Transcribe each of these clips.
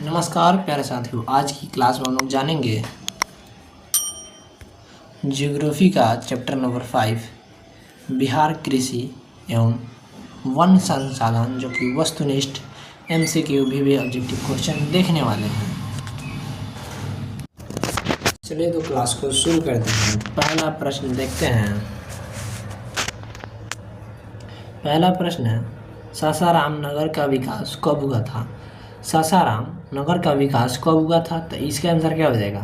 नमस्कार प्यारे साथियों, आज की क्लास में हम लोग जानेंगे ज्योग्राफी का चैप्टर नंबर 5 बिहार कृषि एवं वन संसाधन, जो कि वस्तुनिष्ठ MCQ भी ऑब्जेक्टिव क्वेश्चन देखने वाले हैं। चलिए तो क्लास को शुरू करते हैं। पहला प्रश्न देखते हैं। पहला प्रश्न है, सासाराम नगर का विकास कब हुआ था? सासाराम नगर का विकास कब हुआ था? तो इसका आंसर क्या हो जाएगा?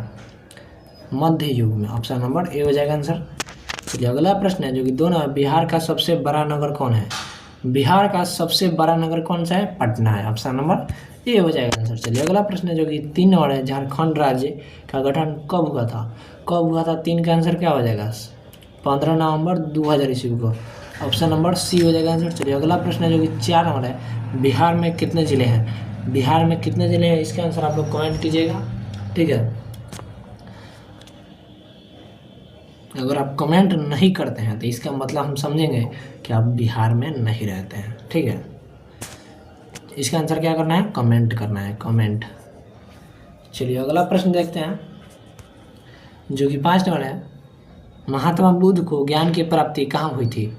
मध्य युग में। ऑप्शन नंबर ए हो जाएगा आंसर। चलिए अगला प्रश्न है, जो कि 2 नंबर, बिहार का सबसे बड़ा नगर कौन है? बिहार का सबसे बड़ा नगर कौन सा है? पटना है। ऑप्शन नंबर ए हो जाएगा आंसर। चलिए अगला प्रश्न है, जो कि 3 नंबर है, झारखंड राज्य का गठन कब हुआ था? कब हुआ था? 3 का आंसर क्या हो जाएगा? 15 नवंबर 2000 ईस्वी को। ऑप्शन नंबर सी हो जाएगा आंसर। चलिए अगला प्रश्न है, जो कि 4 नंबर है, बिहार में कितने ज़िले हैं? बिहार में कितने ज़िले हैं, इसका आंसर आप लोग कमेंट कीजिएगा। ठीक है, अगर आप कमेंट नहीं करते हैं तो इसका मतलब हम समझेंगे कि आप बिहार में नहीं रहते हैं। ठीक है, इसका आंसर क्या करना है? कमेंट करना है, कमेंट। चलिए अगला प्रश्न देखते हैं, जो कि 5 नंबर है, महात्मा बुद्ध को ज्ञान की प्राप्ति कहाँ हुई थी?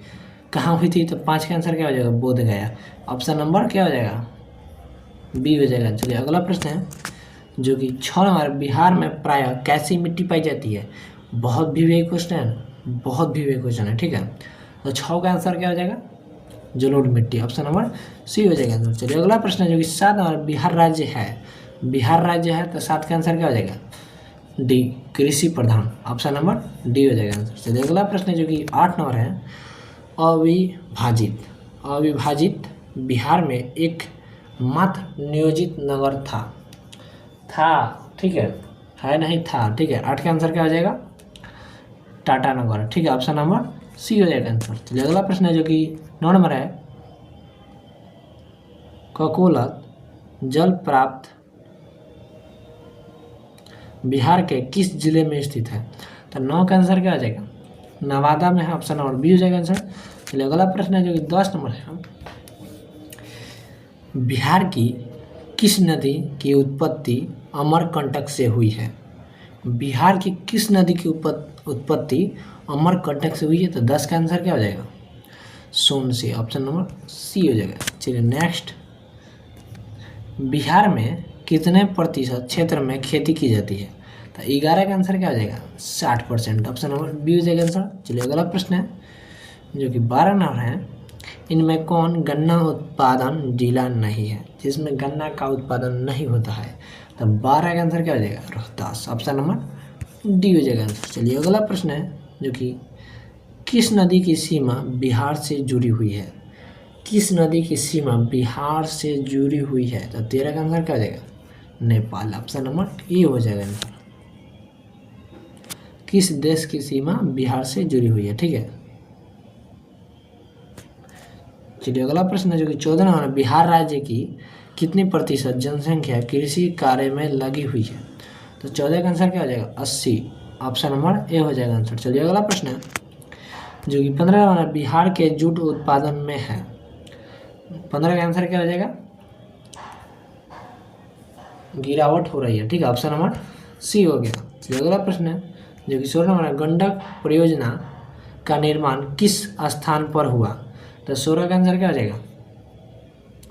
कहाँ हुई थी? तो 5 का आंसर क्या हो जाएगा? बोध गया। ऑप्शन नंबर क्या हो जाएगा? बी हो जाएगा। चलिए अगला प्रश्न है, जो कि 6 नंबर, बिहार में प्रायः कैसी मिट्टी पाई जाती है? बहुत भी वही क्वेश्चन है, बहुत भी वही क्वेश्चन है। ठीक है, तो 6 का आंसर क्या हो जाएगा? जलोढ़ मिट्टी। ऑप्शन नंबर सी हो जाएगा आंसर। चलिए अगला प्रश्न है, जो कि 7 नंबर, बिहार राज्य है। बिहार राज्य है तो 7 का आंसर क्या हो जाएगा? डी, कृषि प्रधान। ऑप्शन नंबर डी हो जाएगा आंसर। चलिए अगला प्रश्न है, जो कि 8 नंबर है, अविभाजित। अविभाजित बिहार में एक मात्र नियोजित नगर था। ठीक है नहीं था। ठीक है, 8 का आंसर क्या हो जाएगा? टाटा नगर। ठीक है, ऑप्शन नंबर सी हो जाएगा आंसर। चलिए अगला प्रश्न है, जो कि 9 नंबर है, ककोलत जल प्राप्त बिहार के किस जिले में स्थित है? तो 9 का आंसर क्या हो जाएगा? नवादा में है। ऑप्शन नंबर बी हो जाएगा आंसर। चलिए अगला प्रश्न है, जो कि 10 नंबर है, बिहार की किस नदी की उत्पत्ति अमरकंटक से हुई है? बिहार की किस नदी की उत्पत्ति अमरकंटक से हुई है? तो 10 का आंसर क्या हो जाएगा? सोन से। ऑप्शन नंबर सी हो जाएगा। चलिए नेक्स्ट, बिहार में कितने प्रतिशत क्षेत्र में खेती की जाती है? तो 11 का आंसर क्या हो जाएगा? 60%। ऑप्शन नंबर बी हो जाएगा आंसर। चलिए अगला प्रश्न है, जो कि 12 नंबर है, इनमें कौन गन्ना उत्पादन जिला नहीं है? जिसमें गन्ना का उत्पादन नहीं होता है। तो 12 का आंसर क्या हो जाएगा? रोहतास। ऑप्शन नंबर डी हो जाएगा आंसर। चलिए अगला प्रश्न है, जो कि किस नदी की सीमा बिहार से जुड़ी हुई है? किस नदी की सीमा बिहार से जुड़ी हुई है? तो 13 का आंसर क्या हो जाएगा? नेपाल। ऑप्शन नंबर ए हो जाएगा आंसर। किस देश की सीमा बिहार से जुड़ी हुई है? ठीक है, चलिए अगला प्रश्न है, जो कि 14 नंबर, बिहार राज्य की कितनी प्रतिशत जनसंख्या कृषि कार्य में लगी हुई है? तो 14 का आंसर क्या हो जाएगा? 80। ऑप्शन नंबर ए हो जाएगा आंसर। चलिए अगला प्रश्न है, जो कि 15 नंबर, बिहार के जूट उत्पादन में है। 15 का आंसर क्या हो जाएगा? गिरावट हो रही है। ठीक है, ऑप्शन नंबर सी हो गया। चलिए अगला प्रश्न है, जो कि 16 नंबर, गंडक परियोजना का निर्माण किस स्थान पर हुआ? तो 16 का आंसर क्या हो जाएगा?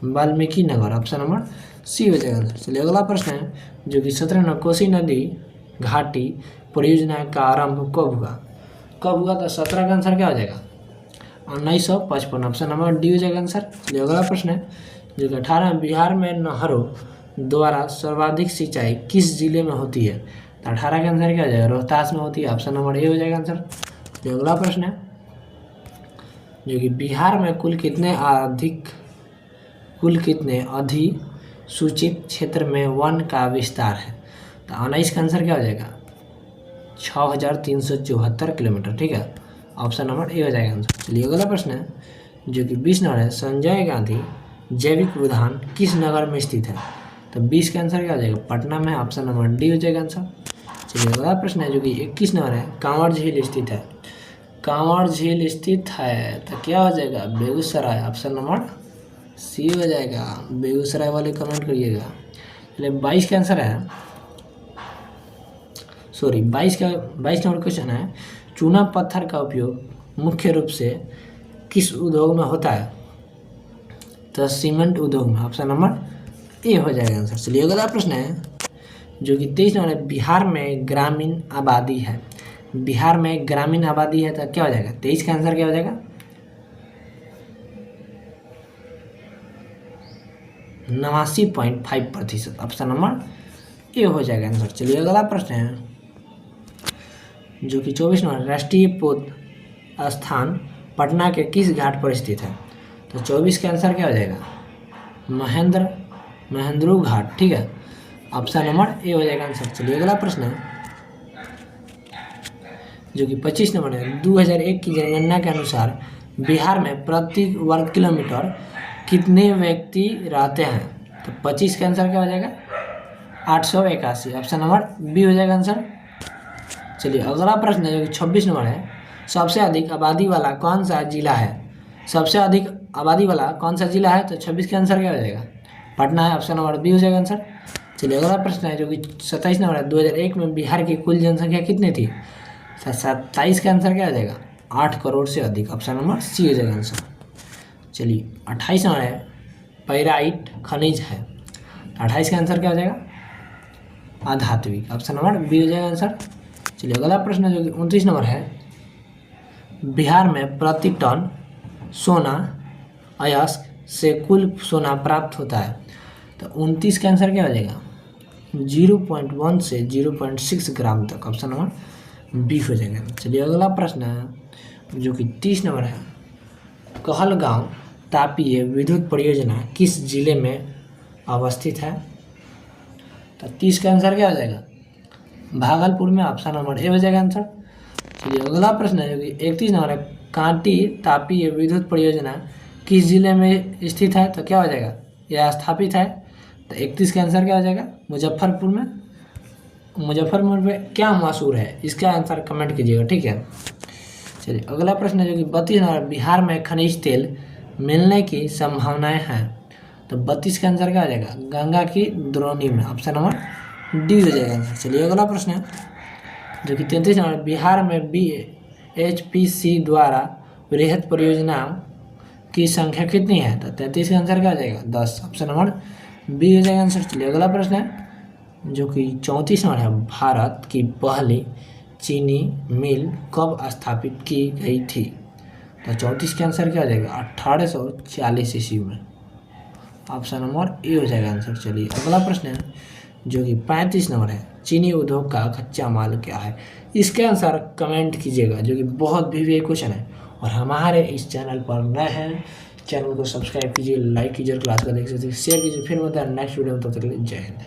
Valmiki Nagar. Option number C हो जाएगा आंसर। चलिए अगला प्रश्न है, जो कि 17 नंबर, कोसी नदी घाटी परियोजना का आरंभ कब हुआ? कब हुआ? तो 17 का आंसर क्या हो जाएगा? 1955। ऑप्शन नंबर डी हो जाएगा आंसर। चलिए अगला प्रश्न है, जो कि 18, बिहार में नहरों द्वारा सर्वाधिक सिंचाई किस जिले में होती है? तो 18 का आंसर क्या हो जाएगा? रोहतास में होती है। ऑप्शन नंबर ए हो जाएगा आंसर। चलिए अगला प्रश्न है, जो कि बिहार में कुल कितने अधिसूचित क्षेत्र में वन का विस्तार है? तो 19 का आंसर क्या हो जाएगा? 6374 किलोमीटर। ठीक है, ऑप्शन नंबर ए हो जाएगा आंसर। चलिए अगला प्रश्न है, जो कि 20 नंबर है, संजय गांधी जैविक उद्यान किस नगर में स्थित है? तो 20 का आंसर क्या हो जाएगा? पटना में। ऑप्शन नंबर डी हो जाएगा आंसर। चलिए अगला प्रश्न है, जो कि 21 नंबर है, कांवड़ झील स्थित है। कांवड़ झील स्थित है तो क्या हो जाएगा? बेगूसराय। ऑप्शन नंबर सी हो जाएगा। बेगूसराय वाले कमेंट करिएगा। चलिए 22 का आंसर है, सॉरी 22 नंबर क्वेश्चन है, चूना पत्थर का उपयोग मुख्य रूप से किस उद्योग में होता है? तो सीमेंट उद्योग में। ऑप्शन नंबर ए हो जाएगा आंसर। चलिए अगला प्रश्न है जो कि 23 नंबर है, बिहार में ग्रामीण आबादी है। बिहार में ग्रामीण आबादी है तो क्या हो जाएगा? 23 का आंसर क्या हो जाएगा? 89.5%। ऑप्शन नंबर ए हो जाएगा आंसर। चलिए अगला प्रश्न है जो कि 24 नंबर, राष्ट्रीय पौध स्थान पटना के किस घाट पर स्थित है? तो 24 का आंसर क्या हो जाएगा? महेंद्रू घाट। ठीक है, ऑप्शन नंबर ए हो जाएगा आंसर। चलिए अगला प्रश्न है जो कि 25 नंबर है, 2001 की जनगणना के अनुसार बिहार में प्रति वर्ग किलोमीटर कितने व्यक्ति रहते हैं? तो 25 का आंसर क्या हो जाएगा? 881। ऑप्शन नंबर बी हो जाएगा आंसर। चलिए अगला प्रश्न है जो कि 26 नंबर है, सबसे अधिक आबादी वाला कौन सा जिला है? सबसे अधिक आबादी वाला कौन सा जिला है? तो 26 का आंसर क्या हो जाएगा? पटना है। ऑप्शन नंबर बी हो जाएगा आंसर। चलिए अगला प्रश्न है जो कि 27 नंबर है, 2001 में बिहार की कुल जनसंख्या कितनी थी? 27 का आंसर क्या हो जाएगा? 8 करोड़ से अधिक। ऑप्शन नंबर सी हो जाएगा आंसर। चलिए 28 नंबर है, पैराइट खनिज है। 28 का आंसर क्या हो जाएगा? अधात्विक। ऑप्शन नंबर बी हो जाएगा आंसर। चलिए अगला प्रश्न जो कि 29 नंबर है, बिहार में प्रति टन सोना अयस्क से कुल सोना प्राप्त होता है। तो 29 का आंसर क्या हो जाएगा? 0.1 से 0.6 ग्राम तक। ऑप्शन नंबर बी हो जाएगा। चलिए अगला प्रश्न है जो कि 30 नंबर है, कहलगांव तापीय विद्युत परियोजना किस जिले में अवस्थित है? तो 30 का आंसर क्या हो जाएगा? भागलपुर में। ऑप्शन नंबर ए हो जाएगा आंसर। चलिए अगला प्रश्न है जो कि 31 नंबर है, कांटी तापीय विद्युत परियोजना किस जिले में स्थित है? तो क्या हो जाएगा? यह स्थापित है। तो 31 का आंसर क्या हो जाएगा? मुजफ्फरपुर में। मुजफ्फरपुर में क्या मशहूर है? इसका आंसर कमेंट कीजिएगा। ठीक है, चलिए अगला प्रश्न है जो कि 32 नंबर, बिहार में खनिज तेल मिलने की संभावनाएं हैं। तो 32 का आंसर क्या हो जाएगा? गंगा की द्रोणी में। ऑप्शन नंबर डी हो जाएगा आंसर। चलिए अगला प्रश्न है जो कि 33 नंबर, बिहार में BHPC द्वारा वृहद परियोजनाओं की संख्या कितनी है? तो 33 का आंसर क्या हो जाएगा? 10। ऑप्शन नंबर बी हो जाएगा आंसर। चलिए अगला प्रश्न है जो कि 34 नंबर है, भारत की पहली चीनी मिल कब स्थापित की गई थी? तो 34 का आंसर क्या हो जाएगा? 1840 ईस्वी में। ऑप्शन नंबर ए हो जाएगा आंसर। चलिए अगला प्रश्न है जो कि 35 नंबर है, चीनी उद्योग का कच्चा माल क्या है? इसके आंसर कमेंट कीजिएगा, जो कि बहुत भी क्वेश्चन है। और हमारे इस चैनल पर नए हैं, चैनल को सब्सक्राइब कीजिए, लाइक कीजिए, क्लास को देख सकते, शेयर कीजिए। फिर मिलते हैं नेक्स्ट वीडियो में, तब तक के लिए जय हिंद।